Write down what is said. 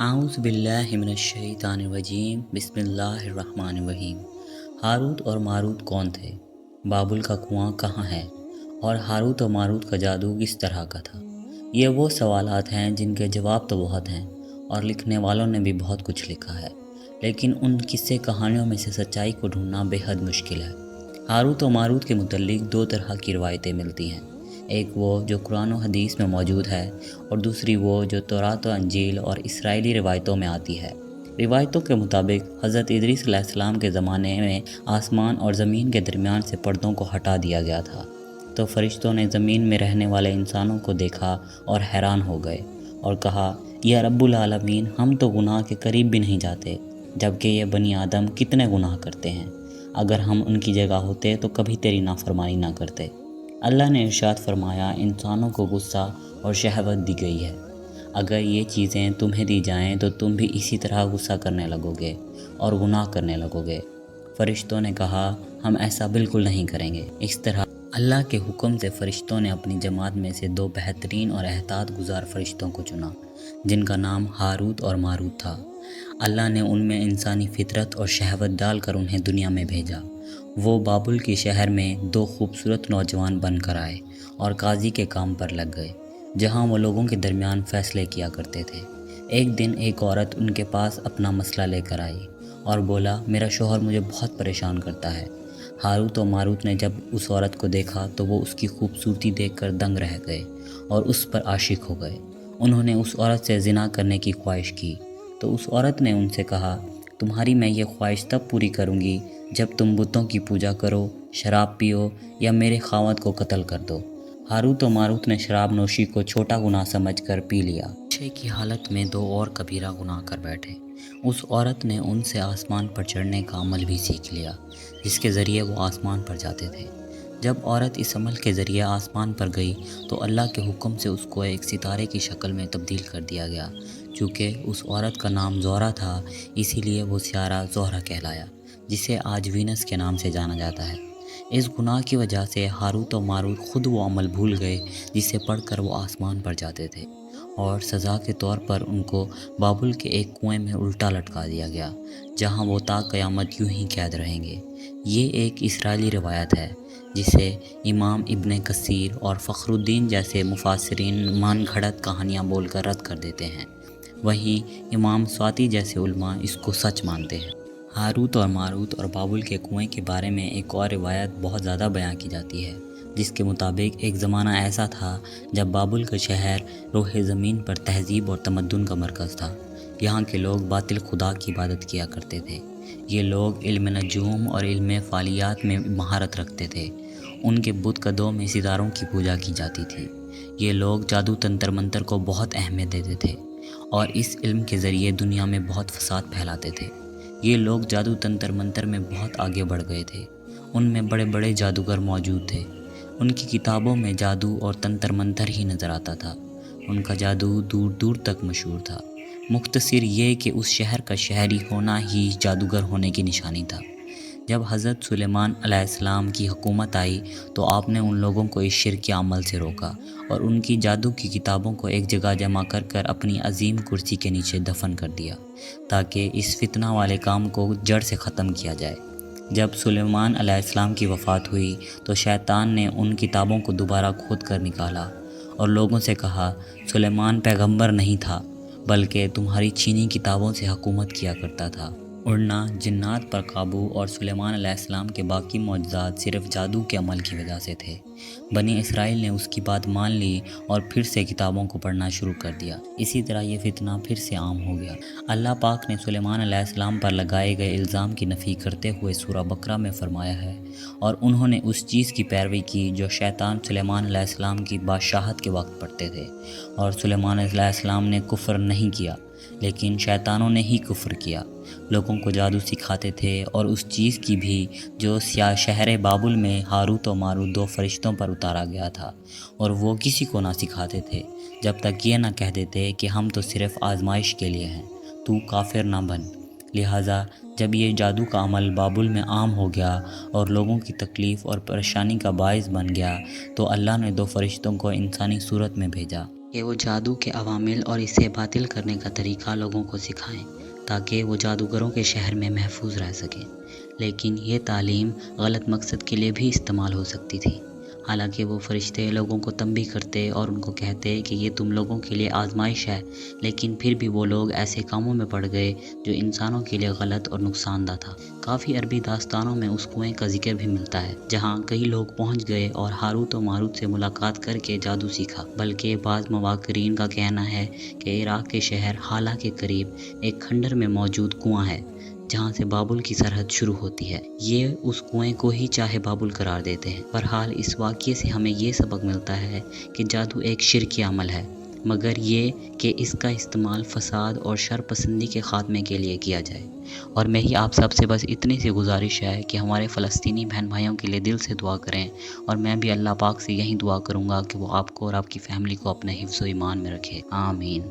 اعوذ باللہ من الشیطان الرجیم بسم اللہ الرحمن الرحیم۔ ہاروت اور ماروت کون تھے؟ بابل کا کنواں کہاں ہے؟ اور ہاروت اور ماروت کا جادو کس طرح کا تھا؟ یہ وہ سوالات ہیں جن کے جواب تو بہت ہیں اور لکھنے والوں نے بھی بہت کچھ لکھا ہے، لیکن ان قصے کہانیوں میں سے سچائی کو ڈھونڈنا بے حد مشکل ہے۔ ہاروت و ماروت کے متعلق دو طرح کی روایتیں ملتی ہیں، ایک وہ جو قرآن و حدیث میں موجود ہے اور دوسری وہ جو تورات و انجیل اور اسرائیلی روایتوں میں آتی ہے۔ روایتوں کے مطابق حضرت ادریس علیہ السلام کے زمانے میں آسمان اور زمین کے درمیان سے پردوں کو ہٹا دیا گیا تھا، تو فرشتوں نے زمین میں رہنے والے انسانوں کو دیکھا اور حیران ہو گئے اور کہا، یا رب العالمین، ہم تو گناہ کے قریب بھی نہیں جاتے، جبکہ یہ بنی آدم کتنے گناہ کرتے ہیں۔ اگر ہم ان کی جگہ ہوتے تو کبھی تیری نافرمانی نہ کرتے۔ اللہ نے ارشاد فرمایا، انسانوں کو غصہ اور شہوت دی گئی ہے، اگر یہ چیزیں تمہیں دی جائیں تو تم بھی اسی طرح غصہ کرنے لگو گے اور گناہ کرنے لگو گے۔ فرشتوں نے کہا، ہم ایسا بالکل نہیں کریں گے۔ اس طرح اللہ کے حکم سے فرشتوں نے اپنی جماعت میں سے دو بہترین اور احتیاط گزار فرشتوں کو چنا، جن کا نام ہاروت اور ماروت تھا۔ اللہ نے ان میں انسانی فطرت اور شہوت ڈال کر انہیں دنیا میں بھیجا۔ وہ بابل کے شہر میں دو خوبصورت نوجوان بن کر آئے اور قاضی کے کام پر لگ گئے، جہاں وہ لوگوں کے درمیان فیصلے کیا کرتے تھے۔ ایک دن ایک عورت ان کے پاس اپنا مسئلہ لے کر آئی اور بولا، میرا شوہر مجھے بہت پریشان کرتا ہے۔ ہاروت و ماروت نے جب اس عورت کو دیکھا تو وہ اس کی خوبصورتی دیکھ کر دنگ رہ گئے اور اس پر عاشق ہو گئے۔ انہوں نے اس عورت سے زنا کرنے کی خواہش کی، تو اس عورت نے ان سے کہا، تمہاری میں یہ خواہش تب پوری کروں گی جب تم بتوں کی پوجا کرو، شراب پیو یا میرے خاوند کو قتل کر دو۔ ہاروت و ماروت نے شراب نوشی کو چھوٹا گناہ سمجھ کر پی لیا۔ نشے کی حالت میں دو اور کبیرہ گناہ کر بیٹھے۔ اس عورت نے ان سے آسمان پر چڑھنے کا عمل بھی سیکھ لیا، جس کے ذریعے وہ آسمان پر جاتے تھے۔ جب عورت اس عمل کے ذریعے آسمان پر گئی تو اللہ کے حکم سے اس کو ایک ستارے کی شکل میں تبدیل کر دیا گیا۔ چونکہ اس عورت کا نام زہرہ تھا، اسی لیے وہ سیارہ زہرہ کہلایا، جسے آج وینس کے نام سے جانا جاتا ہے۔ اس گناہ کی وجہ سے ہاروت و ماروت خود وہ عمل بھول گئے جسے پڑھ کر وہ آسمان پر جاتے تھے، اور سزا کے طور پر ان کو بابل کے ایک کنویں میں الٹا لٹکا دیا گیا، جہاں وہ تا قیامت یوں ہی قید رہیں گے۔ یہ ایک اسرائیلی روایت ہے جسے امام ابن کثیر اور فخر الدین جیسے مفسرین من گھڑت کہانیاں بول کر رد کر دیتے ہیں، وہیں امام سواتی جیسے علماء اس کو سچ مانتے ہیں۔ ہاروت اور ماروت اور بابل کے کنویں کے بارے میں ایک اور روایت بہت زیادہ بیان کی جاتی ہے، جس کے مطابق ایک زمانہ ایسا تھا جب بابل کا شہر روح زمین پر تہذیب اور تمدن کا مرکز تھا۔ یہاں کے لوگ باطل خدا کی عبادت کیا کرتے تھے۔ یہ لوگ علم نجوم اور علم فالیات میں مہارت رکھتے تھے۔ ان کے بت قدوں میں ستاروں کی پوجا کی جاتی تھی۔ یہ لوگ جادو تنتر منتر کو بہت اہمیت دیتے تھے اور اس علم کے ذریعے دنیا میں بہت فساد پھیلاتے تھے۔ یہ لوگ جادو تنتر منتر میں بہت آگے بڑھ گئے تھے۔ ان میں بڑے بڑے جادوگر موجود تھے۔ ان کی کتابوں میں جادو اور تنتر منتر ہی نظر آتا تھا۔ ان کا جادو دور دور تک مشہور تھا۔ مختصر یہ کہ اس شہر کا شہری ہونا ہی جادوگر ہونے کی نشانی تھا۔ جب حضرت سلیمان علیہ السلام کی حکومت آئی تو آپ نے ان لوگوں کو اس شرکی عمل سے روکا اور ان کی جادو کی کتابوں کو ایک جگہ جمع کر کر اپنی عظیم کرسی کے نیچے دفن کر دیا، تاکہ اس فتنہ والے کام کو جڑ سے ختم کیا جائے۔ جب سلیمان علیہ السلام کی وفات ہوئی تو شیطان نے ان کتابوں کو دوبارہ کھود کر نکالا اور لوگوں سے کہا، سلیمان پیغمبر نہیں تھا، بلکہ تمہاری چینی کتابوں سے حکومت کیا کرتا تھا۔ اڑنا، جنات پر قابو اور سلیمان علیہ السلام کے باقی معجزات صرف جادو کے عمل کی وجہ سے تھے۔ بنی اسرائیل نے اس کی بات مان لی اور پھر سے کتابوں کو پڑھنا شروع کر دیا۔ اسی طرح یہ فتنہ پھر سے عام ہو گیا۔ اللہ پاک نے سلیمان علیہ السلام پر لگائے گئے الزام کی نفی کرتے ہوئے سورہ بقرہ میں فرمایا ہے، اور انہوں نے اس چیز کی پیروی کی جو شیطان سلیمان علیہ السلام کی بادشاہت کے وقت پڑھتے تھے، اور سلیمان علیہ السلام نے کفر نہیں کیا، لیکن شیطانوں نے ہی کفر کیا۔ لوگوں کو جادو سکھاتے تھے اور اس چیز کی بھی جو شہر بابل میں ہاروت و ماروت دو فرشتوں پر اتارا گیا تھا، اور وہ کسی کو نہ سکھاتے تھے جب تک یہ نہ کہہ دیتے کہ ہم تو صرف آزمائش کے لیے ہیں، تو کافر نہ بن۔ لہٰذا جب یہ جادو کا عمل بابل میں عام ہو گیا اور لوگوں کی تکلیف اور پریشانی کا باعث بن گیا تو اللہ نے دو فرشتوں کو انسانی صورت میں بھیجا۔ کہ وہ جادو کے عوامل اور اسے باطل کرنے کا طریقہ لوگوں کو سکھائیں تاکہ وہ جادوگروں کے شہر میں محفوظ رہ سکیں، لیکن یہ تعلیم غلط مقصد کے لیے بھی استعمال ہو سکتی تھی۔ حالانکہ وہ فرشتے لوگوں کو تنبیہ کرتے اور ان کو کہتے کہ یہ تم لوگوں کے لیے آزمائش ہے، لیکن پھر بھی وہ لوگ ایسے کاموں میں پڑ گئے جو انسانوں کے لیے غلط اور نقصان دہ تھا۔ کافی عربی داستانوں میں اس کنویں کا ذکر بھی ملتا ہے جہاں کئی لوگ پہنچ گئے اور ہاروت و ماروت سے ملاقات کر کے جادو سیکھا، بلکہ بعض مفسرین کا کہنا ہے کہ عراق کے شہر حالہ کے قریب ایک کھنڈر میں موجود کنواں ہے جہاں سے بابل کی سرحد شروع ہوتی ہے۔ یہ اس کنویں کو ہی چاہے بابل قرار دیتے ہیں۔ بہرحال اس واقعے سے ہمیں یہ سبق ملتا ہے کہ جادو ایک شرکی عمل ہے، مگر یہ کہ اس کا استعمال فساد اور شر پسندی کے خاتمے کے لیے کیا جائے۔ اور میری آپ سب سے بس اتنی سی گزارش ہے کہ ہمارے فلسطینی بہن بھائیوں کے لیے دل سے دعا کریں، اور میں بھی اللہ پاک سے یہی دعا کروں گا کہ وہ آپ کو اور آپ کی فیملی کو اپنے حفظ و ایمان میں رکھے۔ آمین۔